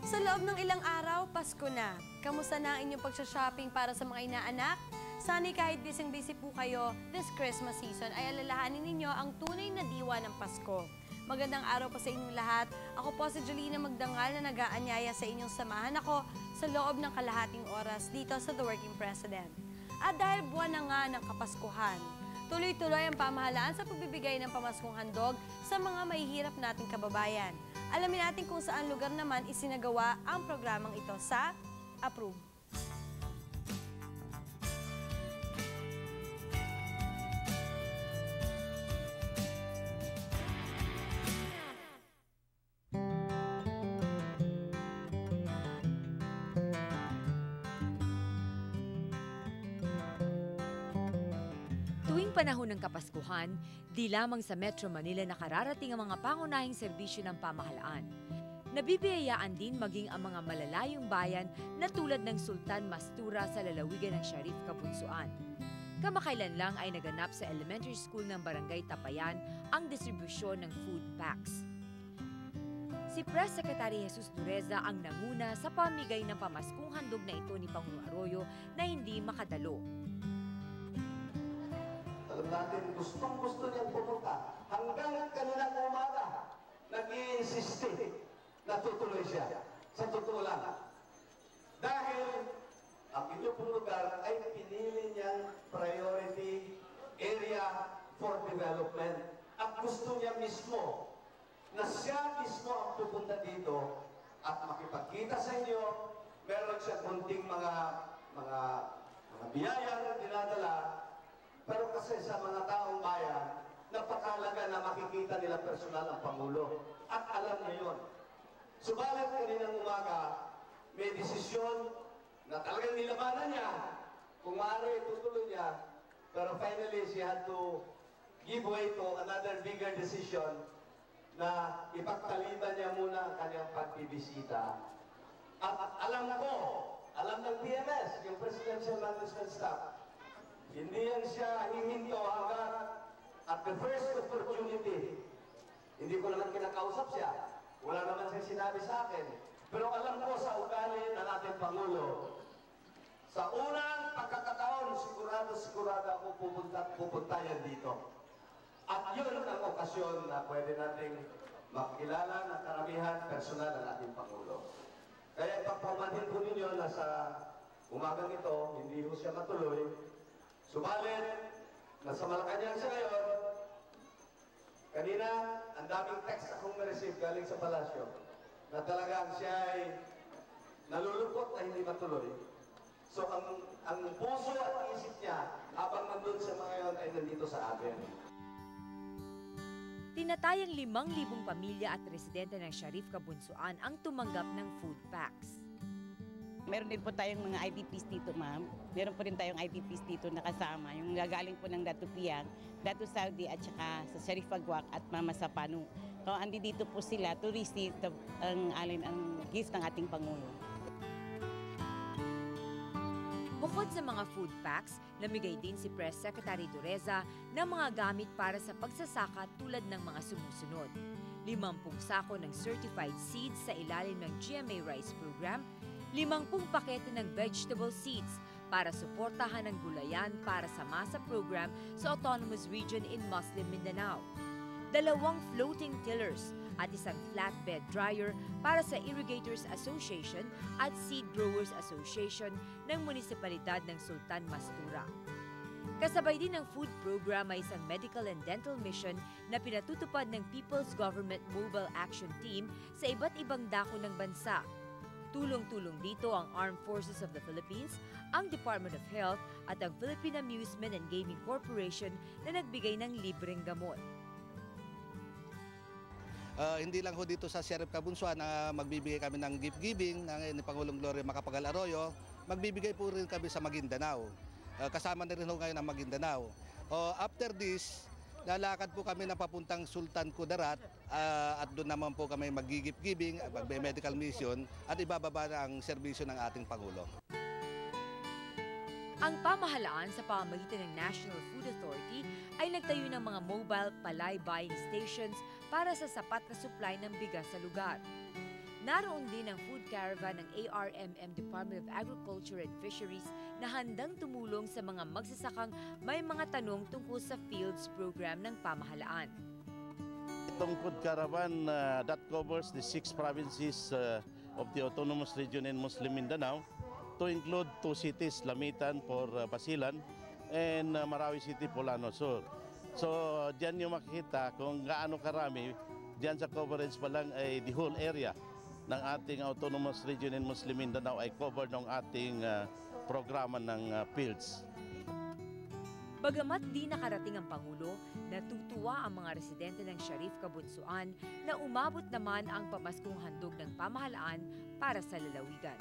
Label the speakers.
Speaker 1: Sa loob ng ilang araw, Pasko na. Kamusta na ang inyong pagsha-shopping para sa mga inaanak? Sana'y kahit busy-busy po kayo, this Christmas season ay alalahanin ninyo ang tunay na diwa ng Pasko. Magandang araw po sa inyong lahat. Ako po si Jolina Magdangal na nag-aanyaya sa inyong samahan ako sa loob ng kalahating oras dito sa The Working President. At dahil buwan na nga ng Kapaskuhan, tuloy-tuloy ang pamahalaan sa pagbibigay ng pamaskong handog sa mga mahihirap nating kababayan. Alamin natin kung saan lugar naman isinagawa ang programang ito sa Approve.
Speaker 2: Tuwing panahon ng Kapaskuhan, di lamang sa Metro Manila nakararating ang mga pangunahing serbisyo ng pamahalaan. Nabibiyayaan din maging ang mga malalayong bayan na tulad ng Sultan Mastura sa lalawigan ng Sharif Kabunsuan. Kamakailan lang ay naganap sa elementary school ng Barangay Tapayan ang distribusyon ng food packs. Si Press Secretary Jesus Dureza ang nanguna sa pamigay ng pamaskong handog na ito ni Pangulong Arroyo na hindi makadalo.
Speaker 3: Alam natin, gustong-gusto niyang pumunta. Hanggang kanina umaga, nag-i-insiste na tutuloy siya. Sa totoo lang. Dahil ang inyong pong lugar ay pinili niyang priority area for development. At gusto niya mismo na siya mismo ang pupunta dito at makipagkita sa inyo. Meron siya kunting mga biyaya na dinadala. Pero kasi sa mga taong bayan, napakalaga na makikita nila personal ang Pangulo. At alam niya yun. Subalit kaninang umaga, may desisyon na talagang nilabanan niya. Kung maaari, tutuloy niya. Pero finally, she had to give way to another bigger decision na ipagtaliban niya muna ang kanyang pagbibisita. At alam ng PMS, yung Presidential Management Staff, hindi yan siya hihinto hanggang at the first opportunity. Hindi ko naman kinakausap siya. Wala naman siya sinabi sa akin. Pero alam ko sa ugali ng ating Pangulo, sa unang pagkakataon, sigurado ako pupunta yan dito. At yun ang okasyon na pwede nating makilala ng karamihan personal ng ating Pangulo. Kaya ipagpamanhin ko ninyo na sa umagang ito, hindi ko siya matuloy. Subalit, nasa Malacanang siya ngayon. Kanina, ang daming text akong na-receive galing sa palasyo na talagang siya ay nalulungkot na hindi matuloy. So, ang puso at isip niya habang nandun siya ngayon ay nandito sa atin.
Speaker 2: Tinatayang 5,000 pamilya at residente ng Sharif Kabunsuan ang tumanggap ng food packs.
Speaker 4: Meron din po tayong mga IDPs dito, ma'am. Meron po rin tayong IDPs dito na kasama. Yung gagaling po ng Datu Piang, Datu Saudi at saka sa Sharif Agwak at Mama Sapano. So, andi dito po sila to receive ang gift ng ating Pangulo.
Speaker 2: Bukod sa mga food packs, namigay din si Press Secretary Dureza ng mga gamit para sa pagsasaka tulad ng mga sumusunod. 50 sako ng certified seeds sa ilalim ng GMA Rice Program, 50 pakete ng vegetable seeds para suportahan ang gulayan para sa MASA program sa Autonomous Region in Muslim Mindanao. 2 floating tillers at 1 flatbed dryer para sa Irrigators Association at Seed Growers Association ng Munisipalidad ng Sultan Mastura. Kasabay din ng food program ay isang medical and dental mission na pinatutupad ng People's Government Mobile Action Team sa iba't ibang dako ng bansa. Tulong-tulong dito ang Armed Forces of the Philippines, ang Department of Health at ang Philippine Amusement and Gaming Corporation na nagbigay ng libreng gamot.
Speaker 5: Hindi lang ho dito sa Sharif Kabunsuan na magbibigay kami ng gift giving ni Pangulong Gloria Macapagal Arroyo, magbibigay po rin kami sa Maguindanao. Kasama na rin ho ngayon ang Maguindanao. After this, lalakad po kami na papuntang Sultan Kudarat at doon naman po kami mag-gift giving, mag-medical mission at ibababa na ang serbisyo ng ating Pangulo.
Speaker 2: Ang pamahalaan sa pamamagitan ng National Food Authority ay nagtayo ng mga mobile palay buying stations para sa sapat na supply ng bigas sa lugar. Naroon din ang food caravan ng ARMM Department of Agriculture and Fisheries na handang tumulong sa mga magsasakang may mga tanong tungkol sa Fields program ng pamahalaan.
Speaker 6: Itong food caravan that covers the 6 provinces of the Autonomous Region in Muslim Mindanao to include 2 cities, Lamitan for Basilan and Marawi City, Polano Sur. So diyan yung makikita kung gaano karami, diyan sa coverage pa lang ay the whole area ng ating Autonomous Region in Muslim Mindanao ay covered ng ating programa ng Fields.
Speaker 2: Bagamat di nakarating ang Pangulo, natutuwa ang mga residente ng Sharif Kabunsuan na umabot naman ang pamaskong handog ng pamahalaan para sa lalawigan.